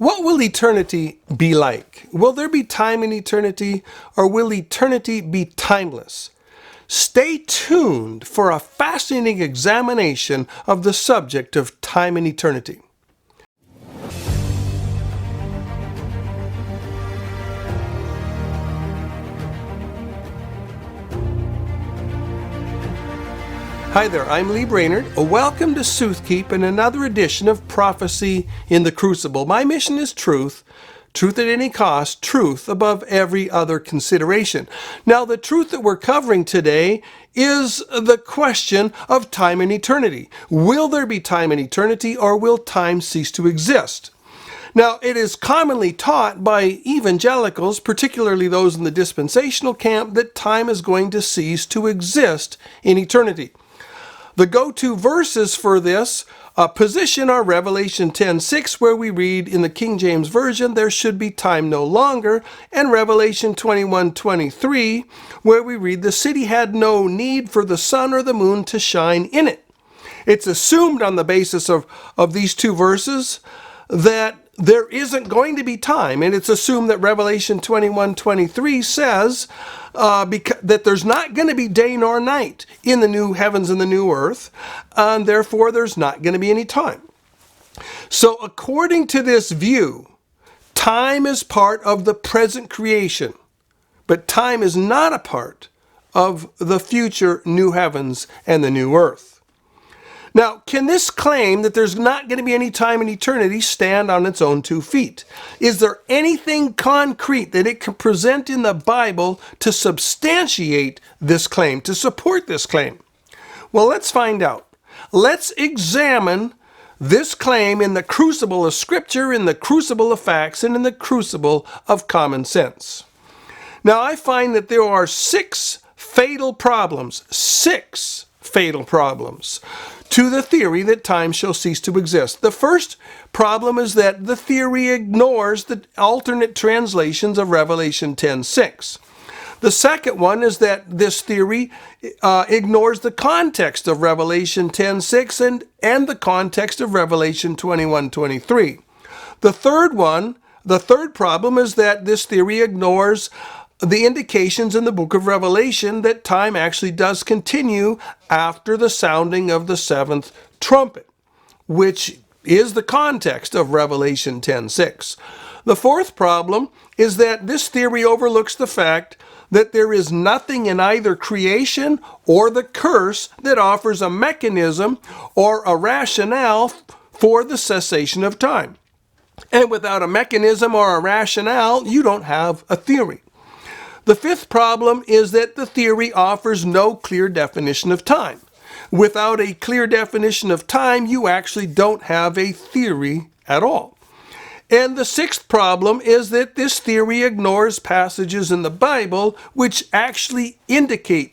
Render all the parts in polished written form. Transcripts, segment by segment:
What will eternity be like? Will there be time in eternity, or will eternity be timeless? Stay tuned for a fascinating examination of the subject of time and eternity. Hi there, I'm Lee Brainerd. Welcome to Soothkeep and another edition of Prophecy in the Crucible. My mission is truth, truth at any cost, truth above every other consideration. Now, the truth that we're covering today is the question of time and eternity. Will there be time in eternity, or will time cease to exist? Now, it is commonly taught by evangelicals, particularly those in the dispensational camp, that time is going to cease to exist in eternity. The go-to verses for this position are Revelation 10:6, where we read in the King James Version, "There should be time no longer," and Revelation 21:23, where we read, "The city had no need for the sun or the moon to shine in it." It's assumed on the basis of these two verses that there isn't going to be time, and it's assumed that Revelation 21:23 says that there's not going to be day nor night in the new heavens and the new earth, and therefore there's not going to be any time. So according to this view, time is part of the present creation, but time is not a part of the future new heavens and the new earth. Now, can this claim that there's not going to be any time in eternity stand on its own 2 feet? Is there anything concrete that it can present in the Bible to substantiate this claim, to support this claim? Well, let's find out. Let's examine this claim in the crucible of Scripture, in the crucible of facts, and in the crucible of common sense. Now, I find that there are 6 fatal problems to the theory that time shall cease to exist. The first problem is that the theory ignores the alternate translations of Revelation 10:6. The second one is that this theory ignores the context of Revelation 10:6 and the context of Revelation 21:23. The third problem is that this theory ignores the indications in the book of Revelation that time actually does continue after the sounding of the 7th trumpet, which is the context of Revelation 10:6. The fourth problem is that this theory overlooks the fact that there is nothing in either creation or the curse that offers a mechanism or a rationale for the cessation of time. And without a mechanism or a rationale, you don't have a theory. The fifth problem is that the theory offers no clear definition of time. Without a clear definition of time, you actually don't have a theory at all. And the sixth problem is that this theory ignores passages in the Bible which actually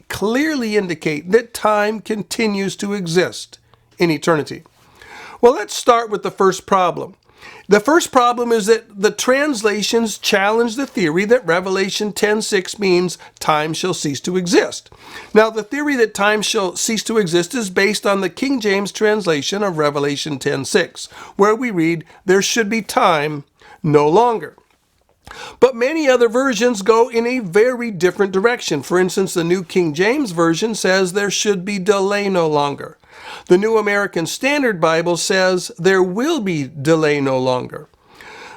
clearly indicate that time continues to exist in eternity. Well, let's start with the first problem. The first problem is that the translations challenge the theory that Revelation 10:6 means time shall cease to exist. Now, the theory that time shall cease to exist is based on the King James translation of Revelation 10:6, where we read, "There should be time no longer." But many other versions go in a very different direction. For instance, the New King James Version says there should be delay no longer. The New American Standard Bible says there will be delay no longer.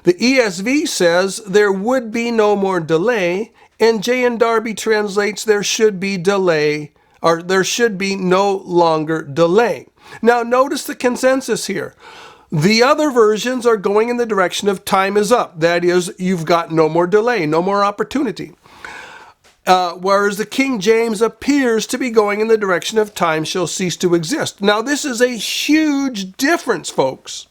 The ESV says there would be no more delay, and J.N. Darby translates there should be delay, or there should be no longer delay. Now notice the consensus here. The other versions are going in the direction of time is up. That is, you've got no more delay, no more opportunity. Whereas the King James appears to be going in the direction of time shall cease to exist. Now, this is a huge difference, folks.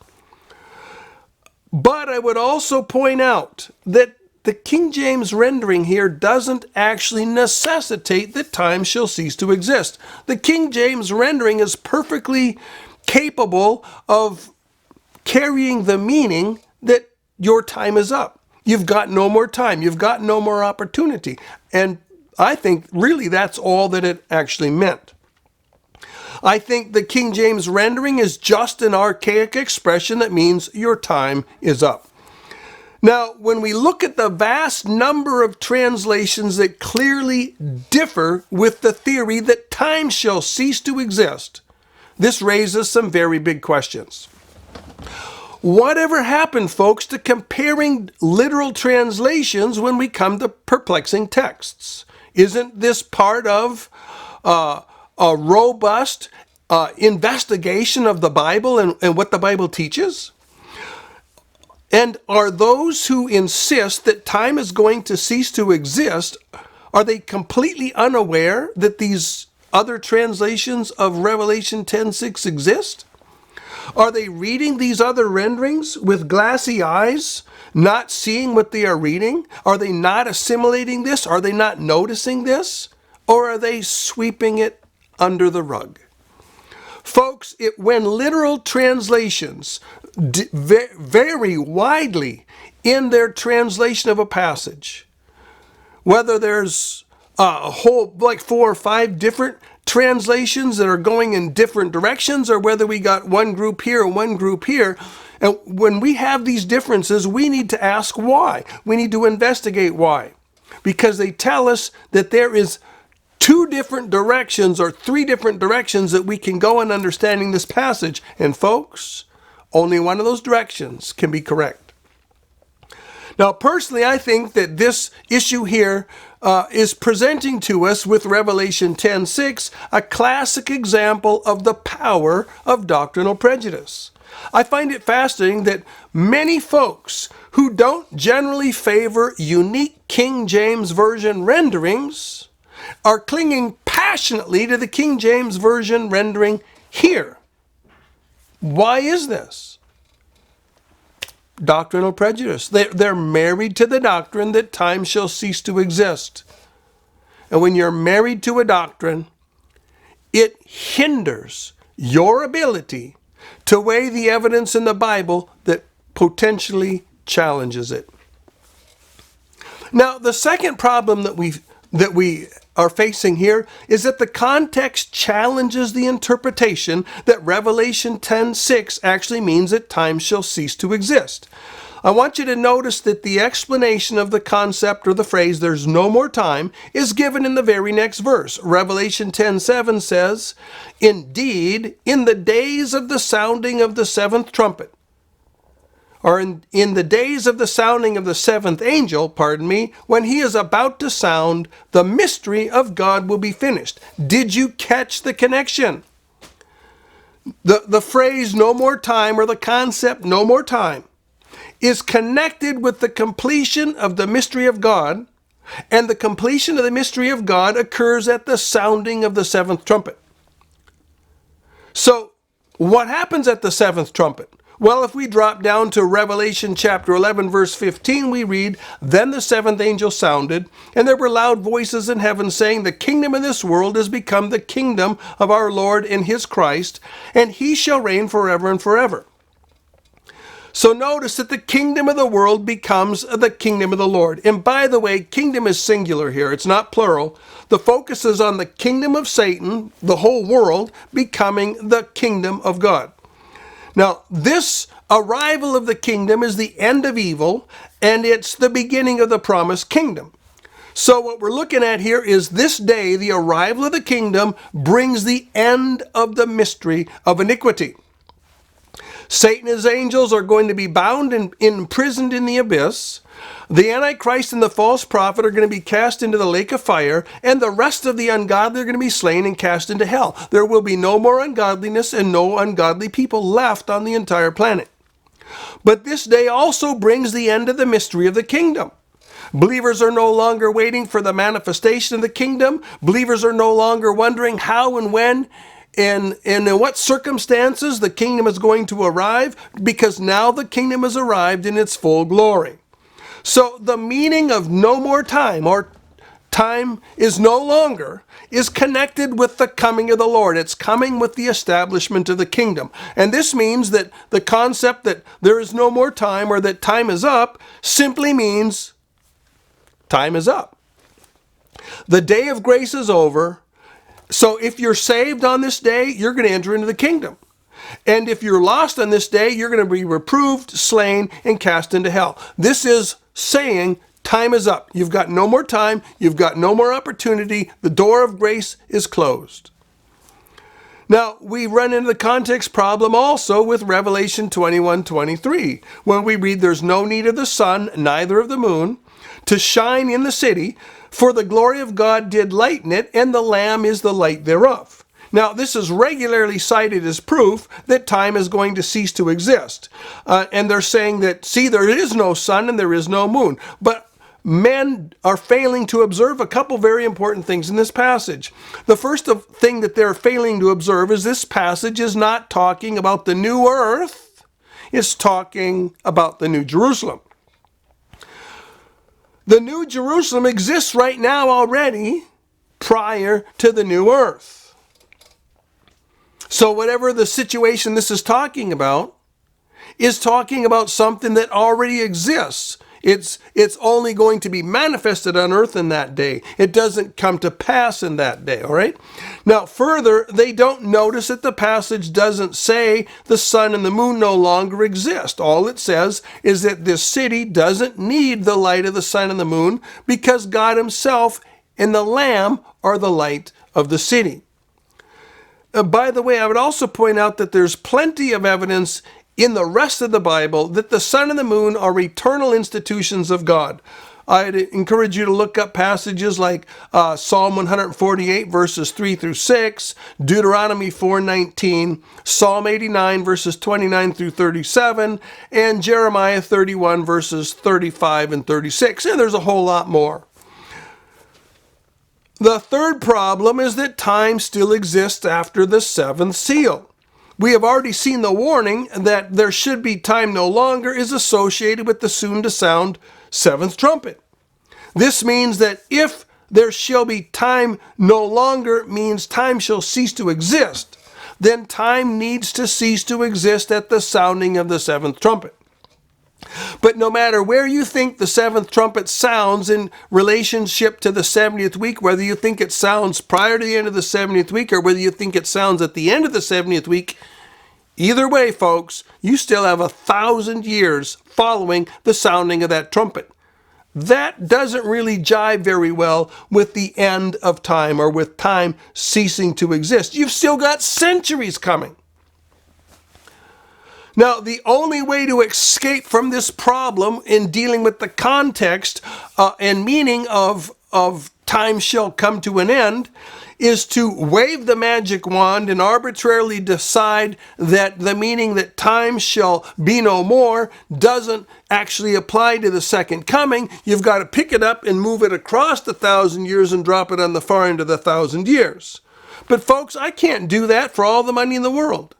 But I would also point out that the King James rendering here doesn't actually necessitate that time shall cease to exist. The King James rendering is perfectly capable of carrying the meaning that your time is up. You've got no more time. You've got no more opportunity. And I think really that's all that it actually meant. I think the King James rendering is just an archaic expression that means your time is up. Now, when we look at the vast number of translations that clearly differ with the theory that time shall cease to exist, this raises some very big questions. Whatever happened, folks, to comparing literal translations when we come to perplexing texts? Isn't this part of a robust investigation of the Bible and what the Bible teaches? And are those who insist that time is going to cease to exist, are they completely unaware that these other translations of Revelation 10:6 exist? Are they reading these other renderings with glassy eyes, not seeing what they are reading? Are they not assimilating this? Are they not noticing this? Or are they sweeping it under the rug? Folks, when literal translations vary widely in their translation of a passage, whether there's a whole, like 4 or 5 different translations that are going in different directions, or whether we got one group here and one group here, and when we have these differences, we need to ask why. We need to investigate why. Because they tell us that there is 2 different directions or 3 different directions that we can go in understanding this passage. And folks, only one of those directions can be correct. Now, personally, I think that this issue here is presenting to us with Revelation 10:6 a classic example of the power of doctrinal prejudice. I find it fascinating that many folks who don't generally favor unique King James Version renderings are clinging passionately to the King James Version rendering here. Why is this? Doctrinal prejudice. They're married to the doctrine that time shall cease to exist. And when you're married to a doctrine, it hinders your ability to weigh the evidence in the Bible that potentially challenges it. Now, the second problem that we are facing here is that the context challenges the interpretation that Revelation 10:6 actually means that time shall cease to exist. I want you to notice that the explanation of the concept or the phrase "there's no more time" is given in the very next verse. Revelation 10:7 says, "Indeed, in the days of the sounding of the 7th trumpet," or in the days of the sounding of the 7th angel, when he is about to sound, the mystery of God will be finished. Did you catch the connection? The phrase "no more time," or the concept "no more time," is connected with the completion of the mystery of God, and the completion of the mystery of God occurs at the sounding of the 7th trumpet. So, what happens at the 7th trumpet? Well, if we drop down to Revelation chapter 11, verse 15, we read, "Then the 7th angel sounded, and there were loud voices in heaven saying, 'The kingdom of this world is become the kingdom of our Lord and his Christ, and he shall reign forever and forever.'" So notice that the kingdom of the world becomes the kingdom of the Lord. And by the way, kingdom is singular here. It's not plural. The focus is on the kingdom of Satan, the whole world, becoming the kingdom of God. Now, this arrival of the kingdom is the end of evil, and it's the beginning of the promised kingdom. So what we're looking at here is this day, the arrival of the kingdom brings the end of the mystery of iniquity. Satan and his angels are going to be bound and imprisoned in the abyss. The Antichrist and the false prophet are going to be cast into the lake of fire, and the rest of the ungodly are going to be slain and cast into hell. There will be no more ungodliness and no ungodly people left on the entire planet. But this day also brings the end of the mystery of the kingdom. Believers are no longer waiting for the manifestation of the kingdom. Believers are no longer wondering how and when and in what circumstances the kingdom is going to arrive, because now the kingdom has arrived in its full glory. So the meaning of no more time, or time is no longer, is connected with the coming of the Lord. It's coming with the establishment of the kingdom. And this means that the concept that there is no more time, or that time is up, simply means time is up. The day of grace is over. So if you're saved on this day, you're going to enter into the kingdom. And if you're lost on this day, you're going to be reproved, slain, and cast into hell. This is saying time is up. You've got no more time. You've got no more opportunity. The door of grace is closed. Now, we run into the context problem also with Revelation 21:23, when we read, "There's no need of the sun, neither of the moon, to shine in the city, for the glory of God did lighten it, and the Lamb is the light thereof." Now, this is regularly cited as proof that time is going to cease to exist. And they're saying that, see, there is no sun and there is no moon. But men are failing to observe a couple very important things in this passage. The first thing that they're failing to observe is this passage is not talking about the new earth. It's talking about the New Jerusalem. The New Jerusalem exists right now already prior to the new earth. So whatever the situation this is talking about is talking about something that already exists. It's only going to be manifested on earth in that day. It doesn't come to pass in that day, all right? Now, further, they don't notice that the passage doesn't say the sun and the moon no longer exist. All it says is that this city doesn't need the light of the sun and the moon because God himself and the Lamb are the light of the city. By the way, I would also point out that there's plenty of evidence in the rest of the Bible that the sun and the moon are eternal institutions of God. I'd encourage you to look up passages like Psalm 148 verses 3 through 6, Deuteronomy 4:19, Psalm 89 verses 29 through 37, and Jeremiah 31 verses 35 and 36. And there's a whole lot more. The third problem is that time still exists after the seventh seal. We have already seen the warning that there should be time no longer is associated with the soon to sound seventh trumpet. This means that if there shall be time no longer means time shall cease to exist, then time needs to cease to exist at the sounding of the seventh trumpet. But no matter where you think the seventh trumpet sounds in relationship to the 70th week, whether you think it sounds prior to the end of the 70th week or whether you think it sounds at the end of the 70th week, either way, folks, you still have 1,000 years following the sounding of that trumpet. That doesn't really jive very well with the end of time or with time ceasing to exist. You've still got centuries coming. Now, the only way to escape from this problem in dealing with the context and meaning of time shall come to an end is to wave the magic wand and arbitrarily decide that the meaning that time shall be no more doesn't actually apply to the second coming. You've got to pick it up and move it across the 1,000 years and drop it on the far end of the 1,000 years. But folks, I can't do that for all the money in the world.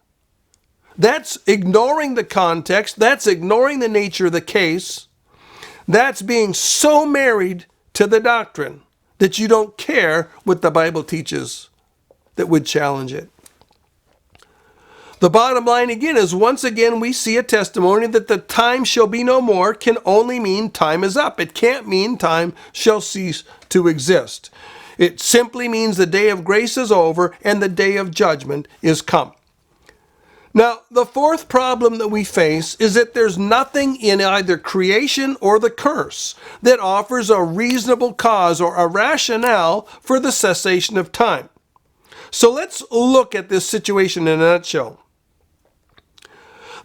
That's ignoring the context. That's ignoring the nature of the case. That's being so married to the doctrine that you don't care what the Bible teaches that would challenge it. The bottom line again is once again we see a testimony that the time shall be no more can only mean time is up. It can't mean time shall cease to exist. It simply means the day of grace is over and the day of judgment is come. Now, the fourth problem that we face is that there's nothing in either creation or the curse that offers a reasonable cause or a rationale for the cessation of time. So let's look at this situation in a nutshell.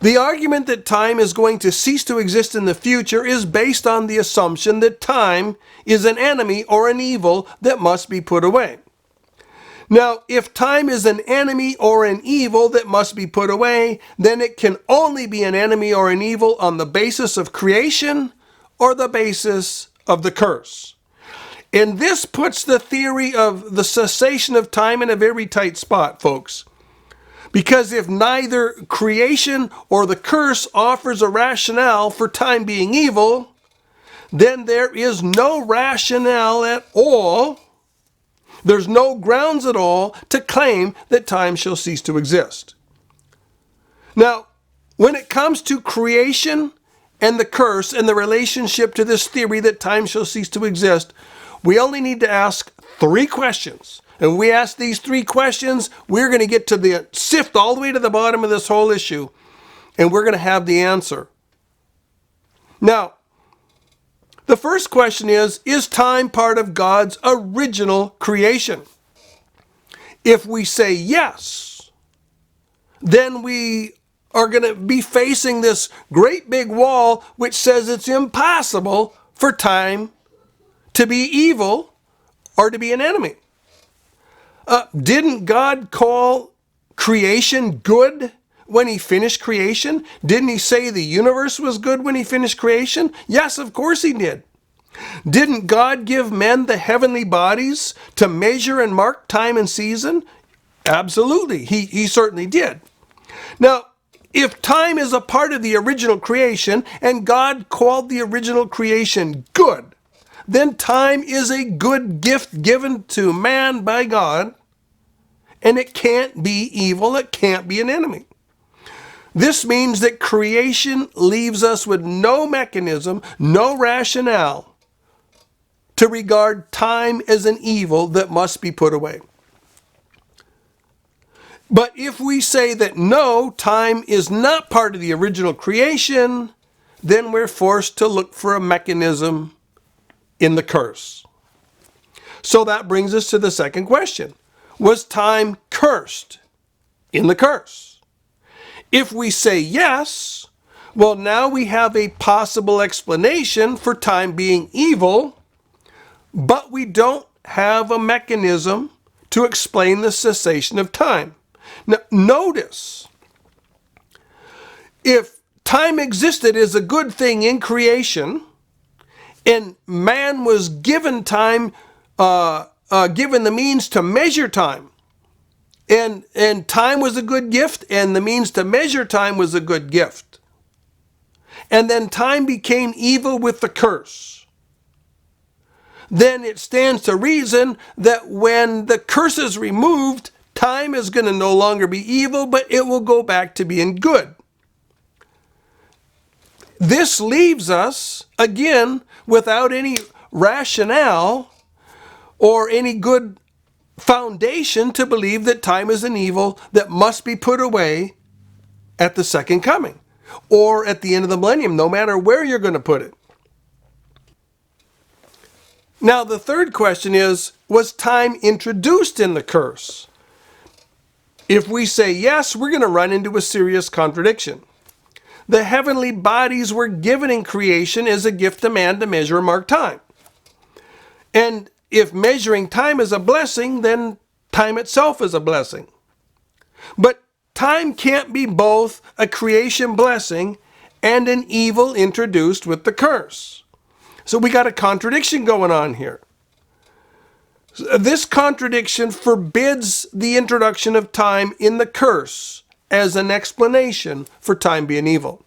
The argument that time is going to cease to exist in the future is based on the assumption that time is an enemy or an evil that must be put away. Now, if time is an enemy or an evil that must be put away, then it can only be an enemy or an evil on the basis of creation or the basis of the curse. And this puts the theory of the cessation of time in a very tight spot, folks. Because if neither creation or the curse offers a rationale for time being evil, then there is no rationale at all. There's no grounds at all to claim that time shall cease to exist. Now, when it comes to creation and the curse and the relationship to this theory that time shall cease to exist, we only need to ask 3 questions. And we ask these 3 questions, we're going to get to the sift all the way to the bottom of this whole issue, and we're going to have the answer. Now, the first question is time part of God's original creation? If we say yes, then we are going to be facing this great big wall which says it's impossible for time to be evil or to be an enemy. Didn't God call creation good when he finished creation? Didn't he say the universe was good when he finished creation? Yes, of course he did. Didn't God give men the heavenly bodies to measure and mark time and season? Absolutely, he certainly did. Now, if time is a part of the original creation and God called the original creation good, then time is a good gift given to man by God, and it can't be evil, it can't be an enemy. This means that creation leaves us with no mechanism, no rationale to regard time as an evil that must be put away. But if we say that no, time is not part of the original creation, then we're forced to look for a mechanism in the curse. So that brings us to the second question. Was time cursed in the curse? If we say yes, well, now we have a possible explanation for time being evil, but we don't have a mechanism to explain the cessation of time. Now, notice, if time existed as a good thing in creation, and man was given time, given the means to measure time, and time was a good gift, and the means to measure time was a good gift, and then time became evil with the curse, then it stands to reason that when the curse is removed, time is going to no longer be evil, but it will go back to being good. This leaves us, again, without any rationale or any good foundation to believe that time is an evil that must be put away at the second coming or at the end of the millennium, no matter where you're going to put it. Now, the third question is, was time introduced in the curse? If we say yes, we're going to run into a serious contradiction. The heavenly bodies were given in creation as a gift to man to measure and mark time. And if measuring time is a blessing, then time itself is a blessing. But time can't be both a creation blessing and an evil introduced with the curse. So we got a contradiction going on here. This contradiction forbids the introduction of time in the curse as an explanation for time being evil.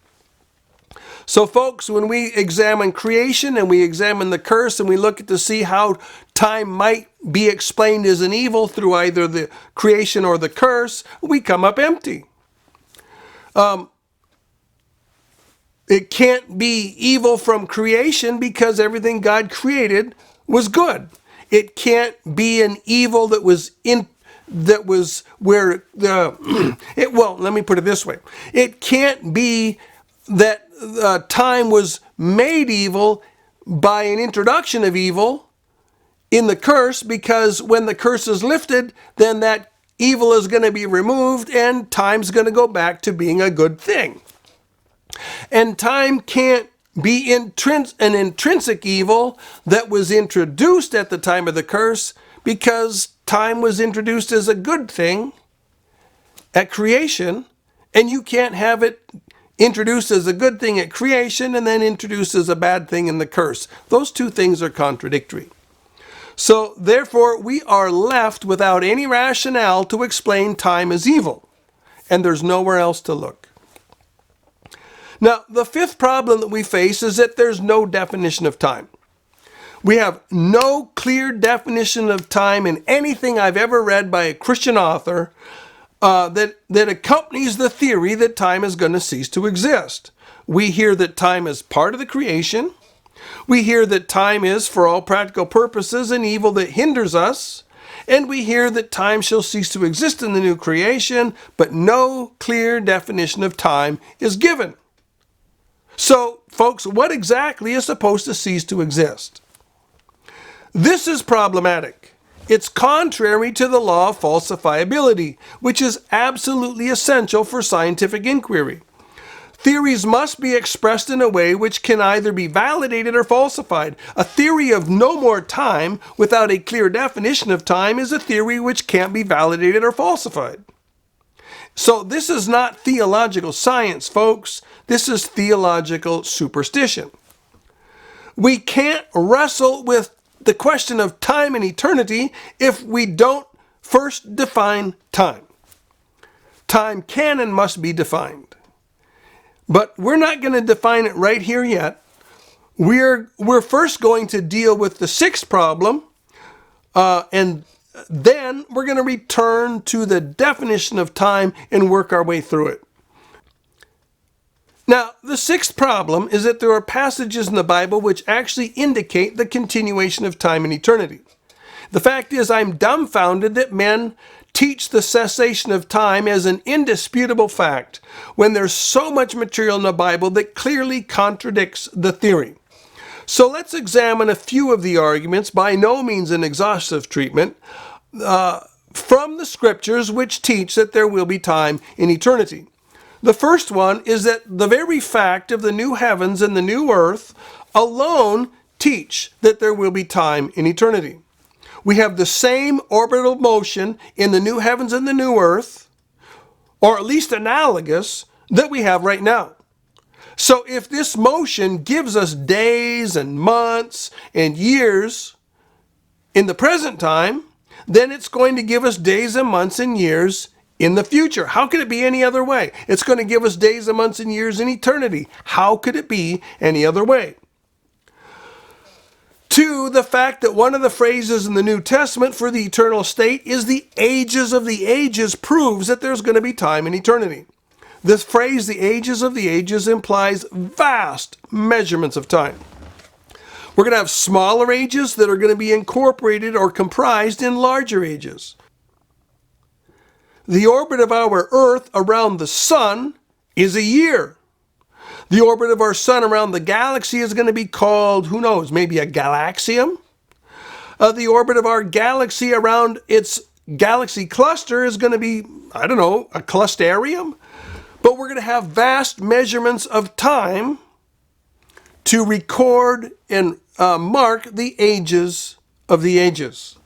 So folks, when we examine creation and we examine the curse and we look to see how time might be explained as an evil through either the creation or the curse, we come up empty. It can't be evil from creation because everything God created was good. It can't be an evil that was where the well, let me put it this way. It can't be that time was made evil by an introduction of evil in the curse, because when the curse is lifted, then that evil is going to be removed and time's going to go back to being a good thing. And time can't be an intrinsic evil that was introduced at the time of the curse, because time was introduced as a good thing at creation, and you can't have it introduced as a good thing at creation and then introduced as a bad thing in the curse. Those two things are contradictory. So therefore, we are left without any rationale to explain time as evil, and there's nowhere else to look. Now, the fifth problem that we face is that there's no definition of time. We have no clear definition of time in anything I've ever read by a Christian author that accompanies the theory that time is going to cease to exist. We hear that time is part of the creation, We hear that time is, for all practical purposes, an evil that hinders us, and we hear that time shall cease to exist in the new creation, but no clear definition of time is given. So, folks, what exactly is supposed to cease to exist? This is problematic. It's contrary to the law of falsifiability, which is absolutely essential for scientific inquiry. Theories must be expressed in a way which can either be validated or falsified. A theory of no more time without a clear definition of time is a theory which can't be validated or falsified. So this is not theological science, folks. This is theological superstition. We can't wrestle with the question of time and eternity if we don't first define time. Time can and must be defined. But we're not going to define it right here yet. We're first going to deal with the sixth problem, and then we're going to return to the definition of time and work our way through it. Now, the sixth problem is that there are passages in the Bible which actually indicate the continuation of time and eternity. The fact is, I'm dumbfounded that men teach the cessation of time as an indisputable fact when there's so much material in the Bible that clearly contradicts the theory. So let's examine a few of the arguments, by no means an exhaustive treatment, from the scriptures which teach that there will be time in eternity. The first one is that the very fact of the new heavens and the new earth alone teach that there will be time in eternity. We have the same orbital motion in the new heavens and the new earth, or at least analogous, that we have right now. So if this motion gives us days and months and years in the present time, then it's going to give us days and months and years in the future. How could it be any other way? It's going to give us days and months and years in eternity. How could it be any other way? Two, the fact that one of the phrases in the New Testament for the eternal state is the ages of the ages proves that there's going to be time in eternity. This phrase, the ages of the ages, implies vast measurements of time. We're going to have smaller ages that are going to be incorporated or comprised in larger ages. The orbit of our Earth around the sun is a year. The orbit of our sun around the galaxy is going to be called, who knows, maybe a galaxium? The orbit of our galaxy around its galaxy cluster is going to be, I don't know, a clusterium? But we're going to have vast measurements of time to record and mark the ages of the ages.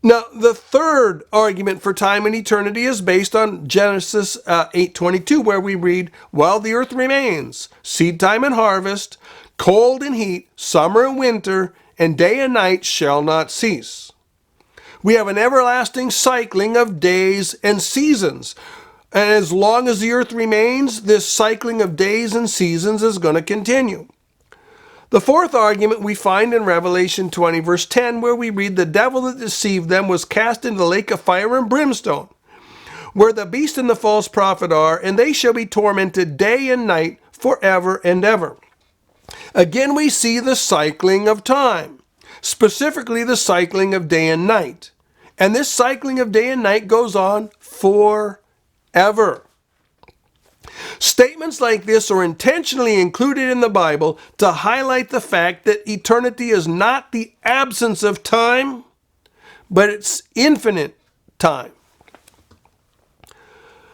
Now, the third argument for time and eternity is based on Genesis 8:22, where we read, "While the earth remains, seed time and harvest, cold and heat, summer and winter, and day and night shall not cease." We have an everlasting cycling of days and seasons. And as long as the earth remains, this cycling of days and seasons is going to continue. The fourth argument we find in Revelation 20, verse 10, where we read, "The devil that deceived them was cast into the lake of fire and brimstone, where the beast and the false prophet are, and they shall be tormented day and night forever and ever." Again, we see the cycling of time, specifically the cycling of day and night. And this cycling of day and night goes on forever. Statements like this are intentionally included in the Bible to highlight the fact that eternity is not the absence of time, but it's infinite time.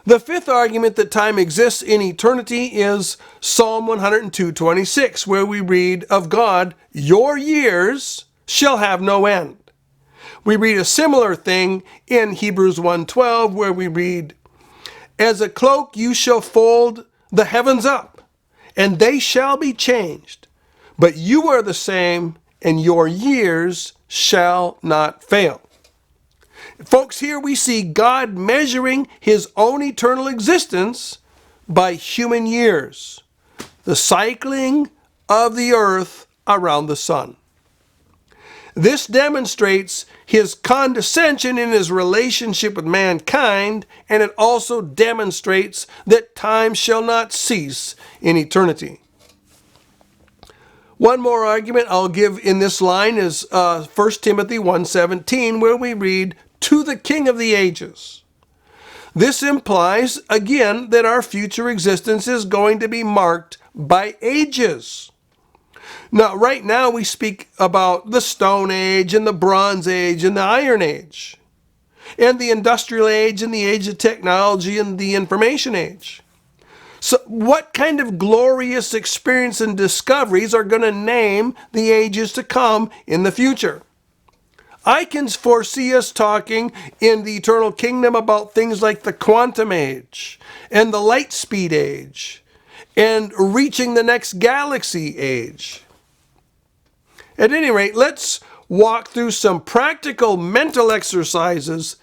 The fifth argument that time exists in eternity is Psalm 102:26, where we read of God, "Your years shall have no end." We read a similar thing in Hebrews 1:12, where we read, "As a cloak you shall fold the heavens up, and they shall be changed. But you are the same, and your years shall not fail." Folks, here we see God measuring his own eternal existence by human years, the cycling of the earth around the sun. This demonstrates his condescension in his relationship with mankind, and it also demonstrates that time shall not cease in eternity. One more argument I'll give in this line is 1 Timothy 1:17, where we read, "To the King of the ages." This implies, again, that our future existence is going to be marked by ages. Now, right now we speak about the Stone Age and the Bronze Age and the Iron Age, and the Industrial Age and the Age of Technology and the Information Age. So what kind of glorious experience and discoveries are going to name the ages to come in the future? I can foresee us talking in the eternal kingdom about things like the quantum age and the light speed age and reaching the next galaxy age. At any rate, let's walk through some practical mental exercises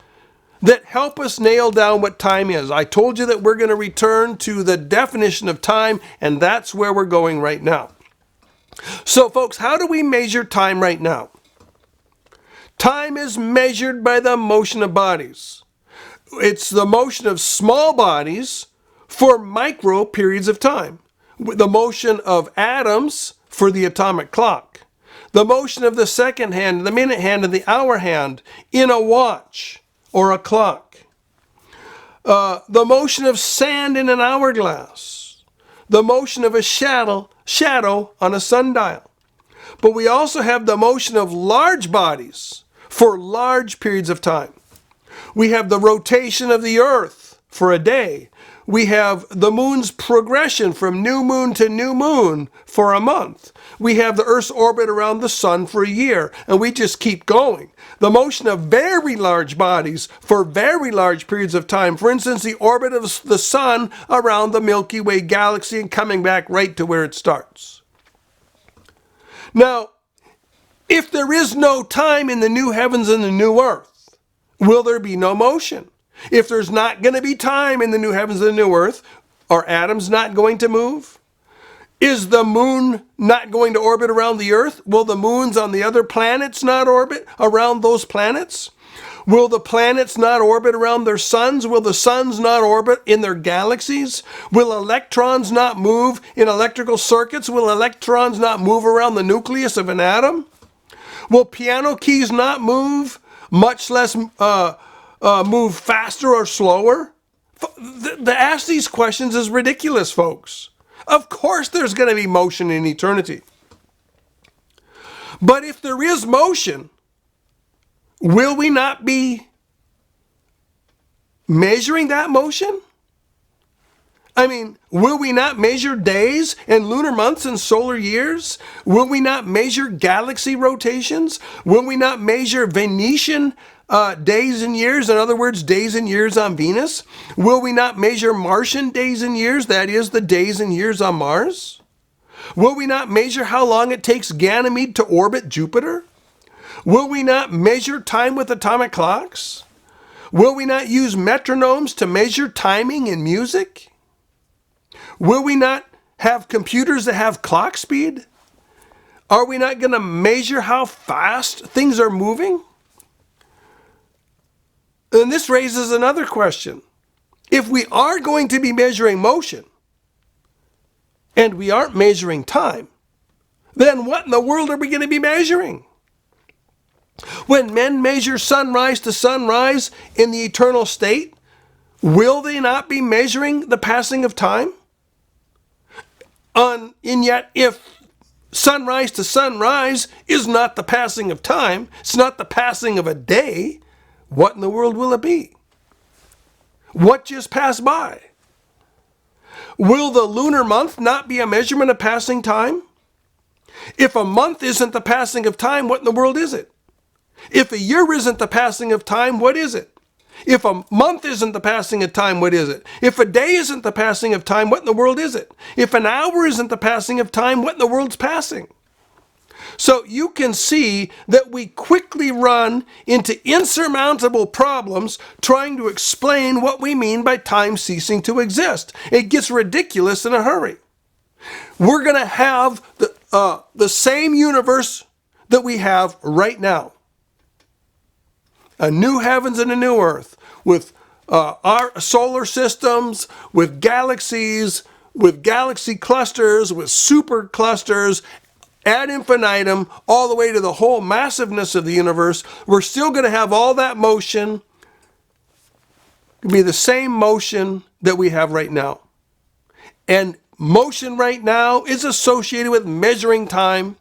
that help us nail down what time is. I told you that we're going to return to the definition of time, and that's where we're going right now. So, folks, how do we measure time right now? Time is measured by the motion of bodies. It's the motion of small bodies for micro periods of time. The motion of atoms for the atomic clock. The motion of the second hand, the minute hand, and the hour hand in a watch or a clock. The motion of sand in an hourglass. The motion of a shadow on a sundial. But we also have the motion of large bodies for large periods of time. We have the rotation of the earth for a day. We have the moon's progression from new moon to new moon for a month. We have the earth's orbit around the sun for a year, and we just keep going. The motion of very large bodies for very large periods of time. For instance, the orbit of the sun around the Milky Way galaxy and coming back right to where it starts. Now, if there is no time in the new heavens and the new earth, will there be no motion? If there's not going to be time in the new heavens and the new earth, are atoms not going to move? Is the moon not going to orbit around the earth? Will the moons on the other planets not orbit around those planets? Will the planets not orbit around their suns? Will the suns not orbit in their galaxies? Will electrons not move in electrical circuits? Will electrons not move around the nucleus of an atom? Will piano keys not move, much less move faster or slower? To ask these questions is ridiculous, folks. Of course there's going to be motion in eternity. But if there is motion, will we not be measuring that motion? I mean, will we not measure days and lunar months and solar years? Will we not measure galaxy rotations? Will we not measure Venetian days and years, in other words, days and years on Venus? Will we not measure Martian days and years, that is, the days and years on Mars? Will we not measure how long it takes Ganymede to orbit Jupiter? Will we not measure time with atomic clocks? Will we not use metronomes to measure timing in music? Will we not have computers that have clock speed? Are we not going to measure how fast things are moving? And this raises another question. If we are going to be measuring motion, and we aren't measuring time, then what in the world are we going to be measuring? When men measure sunrise to sunrise in the eternal state, will they not be measuring the passing of time? And yet, if sunrise to sunrise is not the passing of time, it's not the passing of a day, what in the world will it be? What just passed by? Will the lunar month not be a measurement of passing time? If a month isn't the passing of time, what in the world is it? If a year isn't the passing of time, what is it? If a month isn't the passing of time, what is it? If a day isn't the passing of time, what in the world is it? If an hour isn't the passing of time, what in the world's passing? So you can see that we quickly run into insurmountable problems trying to explain what we mean by time ceasing to exist. It gets ridiculous in a hurry. We're going to have the same universe that we have right now. A new heavens and a new earth with our solar systems, with galaxies, with galaxy clusters, with super clusters, ad infinitum, all the way to the whole massiveness of the universe, we're still going to have all that motion. It'll be the same motion that we have right now. And motion right now is associated with measuring time.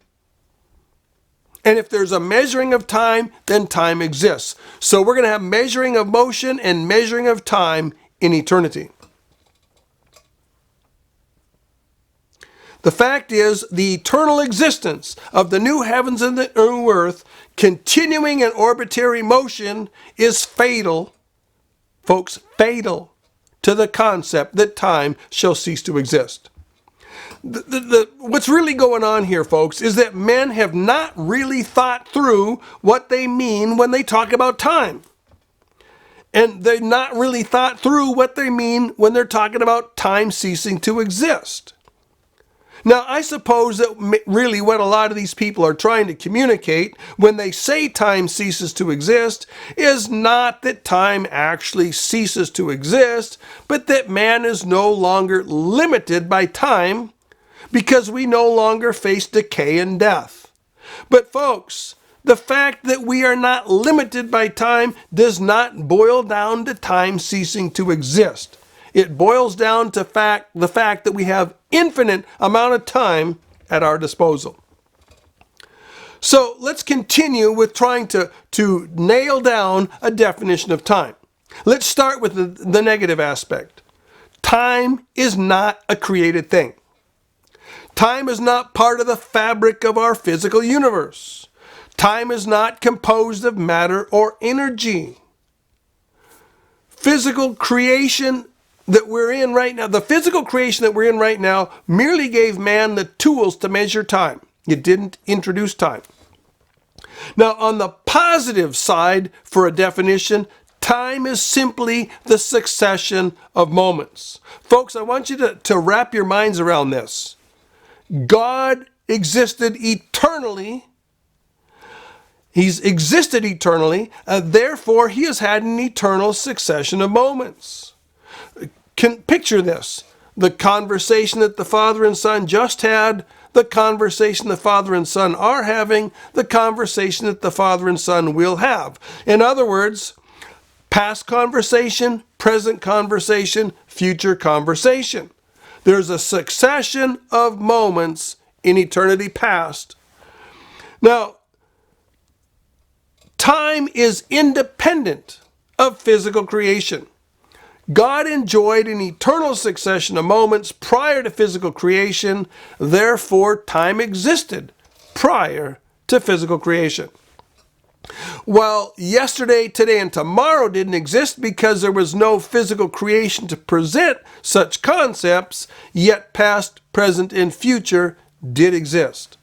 And if there's a measuring of time, then time exists. So we're going to have measuring of motion and measuring of time in eternity. The fact is, the eternal existence of the new heavens and the new earth continuing in orbitary motion is fatal, folks, fatal to the concept that time shall cease to exist. What's really going on here, folks, is that men have not really thought through what they mean when they talk about time. And they've not really thought through what they mean when they're talking about time ceasing to exist. Now, I suppose that really what a lot of these people are trying to communicate when they say time ceases to exist is not that time actually ceases to exist, but that man is no longer limited by time because we no longer face decay and death. But folks, the fact that we are not limited by time does not boil down to time ceasing to exist. It boils down to the fact that we have infinite amount of time at our disposal. So let's continue with trying to nail down a definition of time. Let's start with the negative aspect. Time is not a created thing. Time is not part of the fabric of our physical universe. Time is not composed of matter or energy. Physical creation that we're in right now, the physical creation that we're in right now merely gave man the tools to measure time. It didn't introduce time. Now, on the positive side for a definition, time is simply the succession of moments. Folks, I want you to wrap your minds around this. God existed eternally. He's existed eternally, therefore he has had an eternal succession of moments. Can picture this, the conversation that the Father and Son just had, the conversation the Father and Son are having, the conversation that the Father and Son will have. In other words, past conversation, present conversation, future conversation. There's a succession of moments in eternity past. Now, time is independent of physical creation. God enjoyed an eternal succession of moments prior to physical creation, therefore time existed prior to physical creation. While yesterday, today, and tomorrow didn't exist because there was no physical creation to present such concepts, yet past, present, and future did exist.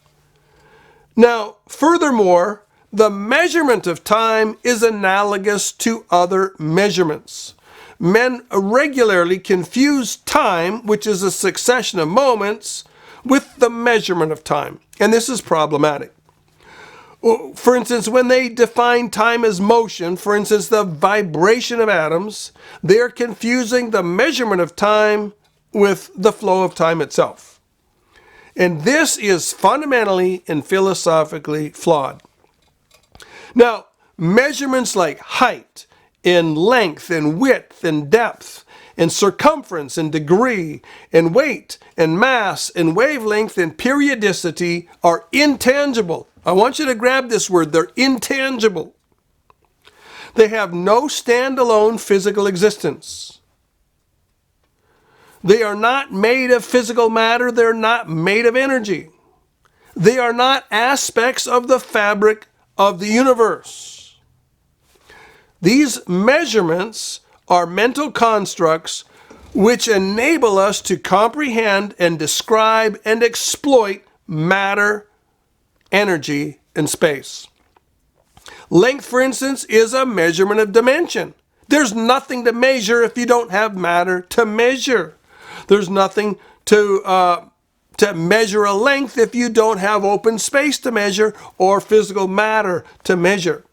Now, furthermore, the measurement of time is analogous to other measurements. Men regularly confuse time, which is a succession of moments, with the measurement of time. And this is problematic. For instance, when they define time as motion, for instance, the vibration of atoms, they are confusing the measurement of time with the flow of time itself. And this is fundamentally and philosophically flawed. Now, measurements like height, in length and width and depth and circumference and degree and weight and mass and wavelength and periodicity are intangible. I want you to grab this word. They're intangible. They have no standalone physical existence. They are not made of physical matter. They're not made of energy. They are not aspects of the fabric of the universe. These measurements are mental constructs which enable us to comprehend and describe and exploit matter, energy, and space. Length, for instance, is a measurement of dimension. There's nothing to measure if you don't have matter to measure. There's nothing to measure a length if you don't have open space to measure or physical matter to measure.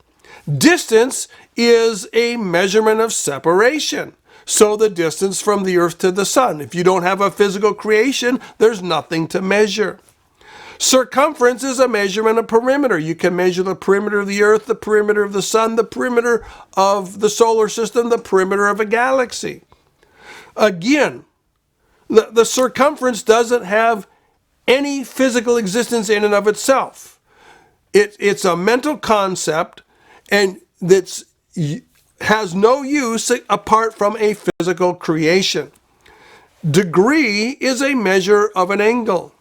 Distance is a measurement of separation. So the distance from the earth to the sun. If you don't have a physical creation, there's nothing to measure. Circumference is a measurement of perimeter. You can measure the perimeter of the earth, the perimeter of the sun, the perimeter of the solar system, the perimeter of a galaxy. Again, the circumference doesn't have any physical existence in and of itself. It's a mental concept, and that has no use apart from a physical creation. Degree is a measure of an angle.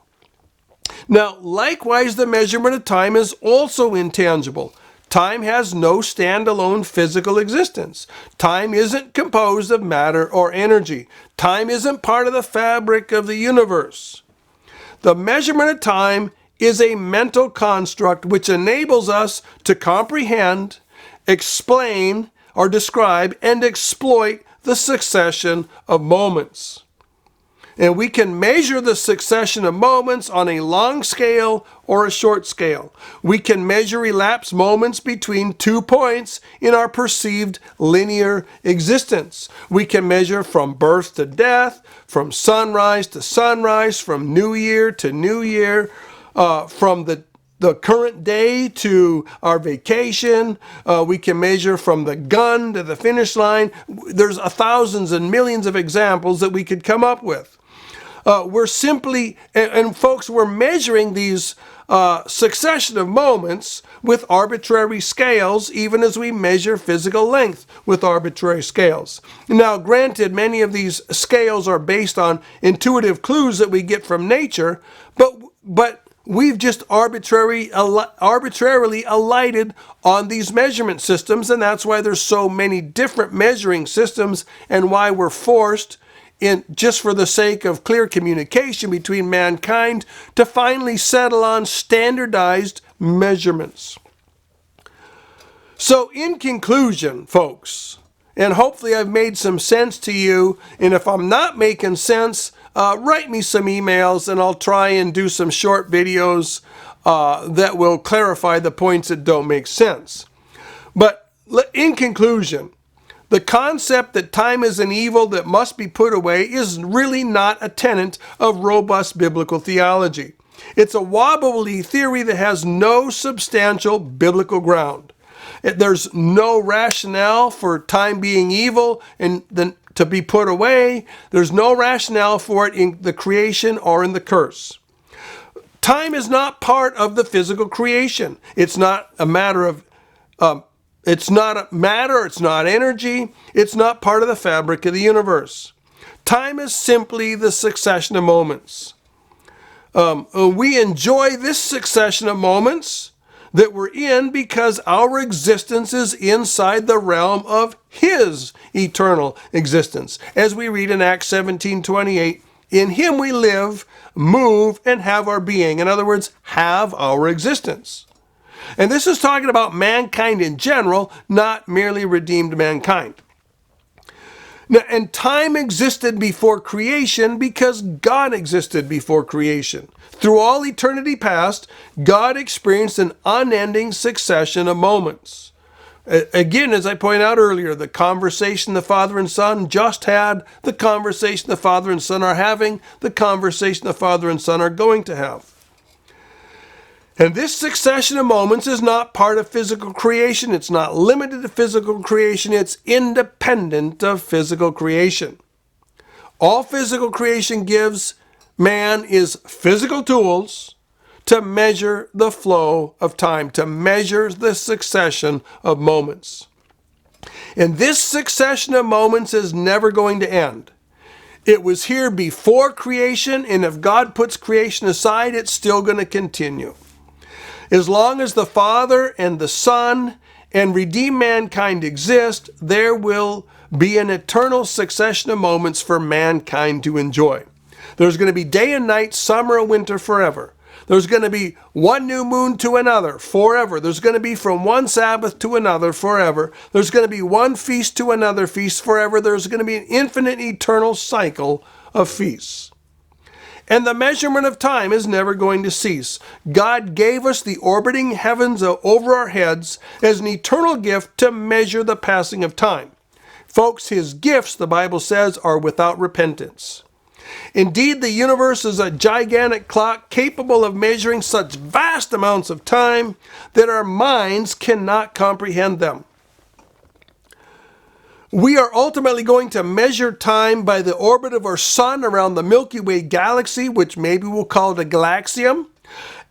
Now, likewise, the measurement of time is also intangible. Time has no standalone physical existence. Time isn't composed of matter or energy. Time isn't part of the fabric of the universe. The measurement of time is a mental construct which enables us to comprehend, explain, or describe and exploit the succession of moments. And we can measure the succession of moments on a long scale or a short scale. We can measure elapsed moments between 2 points in our perceived linear existence. We can measure from birth to death, from sunrise to sunrise, from new year to new year, from the current day to our vacation. We can measure from the gun to the finish line. There's thousands and millions of examples that we could come up with. We're simply, and folks, we're measuring these succession of moments with arbitrary scales, even as we measure physical length with arbitrary scales. Now, granted, many of these scales are based on intuitive clues that we get from nature, but we've just arbitrarily alighted on these measurement systems, and that's why there's so many different measuring systems, and why we're forced, just for the sake of clear communication between mankind, to finally settle on standardized measurements. So in conclusion, folks, and hopefully I've made some sense to you, and if I'm not making sense, write me some emails and I'll try and do some short videos that will clarify the points that don't make sense. But in conclusion, the concept that time is an evil that must be put away is really not a tenet of robust biblical theology. It's a wobbly theory that has no substantial biblical ground. There's no rationale for time being evil and then to be put away. There's no rationale for it in the creation or in the curse. Time is not part of the physical creation. It's not a matter of it's not matter, it's not energy, it's not part of the fabric of the universe. Time is simply the succession of moments. We enjoy this succession of moments that we're in because our existence is inside the realm of His eternal existence. As we read in Acts 17:28, in Him we live, move, and have our being. In other words, have our existence. And this is talking about mankind in general, not merely redeemed mankind. Now, and time existed before creation because God existed before creation. Through all eternity past, God experienced an unending succession of moments. Again, as I pointed out earlier, the conversation the Father and Son just had, the conversation the Father and Son are having, the conversation the Father and Son are going to have. And this succession of moments is not part of physical creation. It's not limited to physical creation. It's independent of physical creation. All physical creation gives man is physical tools to measure the flow of time, to measure the succession of moments. And this succession of moments is never going to end. It was here before creation, and if God puts creation aside, it's still going to continue. As long as the Father and the Son and redeemed mankind exist, there will be an eternal succession of moments for mankind to enjoy. There's going to be day and night, summer and winter forever. There's going to be one new moon to another forever. There's going to be from one Sabbath to another forever. There's going to be one feast to another feast forever. There's going to be an infinite eternal cycle of feasts. And the measurement of time is never going to cease. God gave us the orbiting heavens over our heads as an eternal gift to measure the passing of time. Folks, His gifts, the Bible says, are without repentance. Indeed, the universe is a gigantic clock capable of measuring such vast amounts of time that our minds cannot comprehend them. We are ultimately going to measure time by the orbit of our sun around the Milky Way galaxy, which maybe we'll call it a galaxium.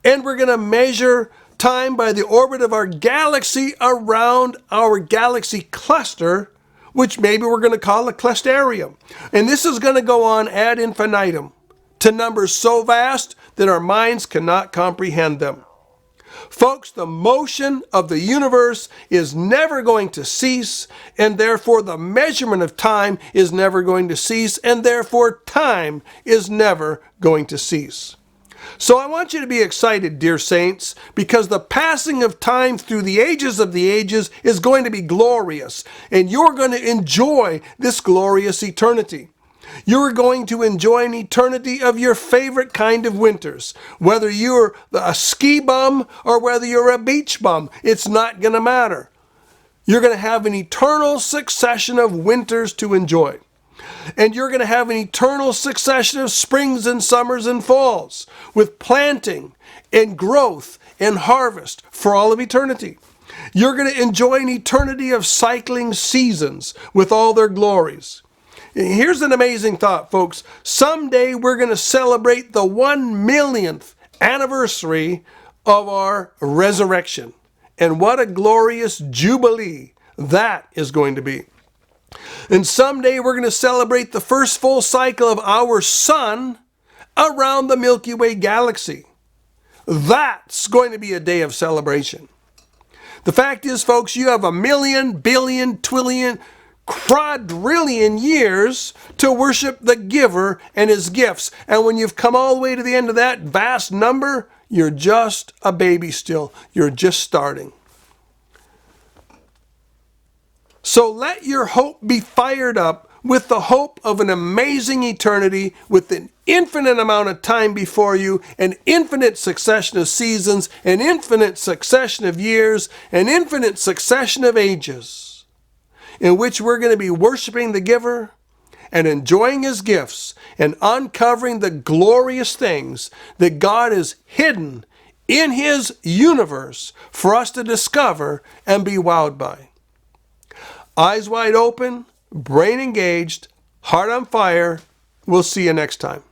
And we're going to measure time by the orbit of our galaxy around our galaxy cluster, which maybe we're going to call a clusterium. And this is going to go on ad infinitum to numbers so vast that our minds cannot comprehend them. Folks, the motion of the universe is never going to cease, and therefore the measurement of time is never going to cease, and therefore time is never going to cease. So I want you to be excited, dear saints, because the passing of time through the ages of the ages is going to be glorious, and you're going to enjoy this glorious eternity. You're going to enjoy an eternity of your favorite kind of winters. Whether you're a ski bum or whether you're a beach bum, it's not going to matter. You're going to have an eternal succession of winters to enjoy. And you're going to have an eternal succession of springs and summers and falls with planting and growth and harvest for all of eternity. You're going to enjoy an eternity of cycling seasons with all their glories. Here's an amazing thought, folks. Someday we're going to celebrate the 1 millionth anniversary of our resurrection. And what a glorious jubilee that is going to be. And someday we're going to celebrate the first full cycle of our sun around the Milky Way galaxy. That's going to be a day of celebration. The fact is, folks, you have 1 million, billion, twillion, quadrillion years to worship the giver and his gifts. And when you've come all the way to the end of that vast number, you're just a baby still. You're just starting. So let your hope be fired up with the hope of an amazing eternity with an infinite amount of time before you, an infinite succession of seasons, an infinite succession of years, an infinite succession of ages, in which we're going to be worshiping the giver and enjoying his gifts and uncovering the glorious things that God has hidden in his universe for us to discover and be wowed by. Eyes wide open, brain engaged, heart on fire. We'll see you next time.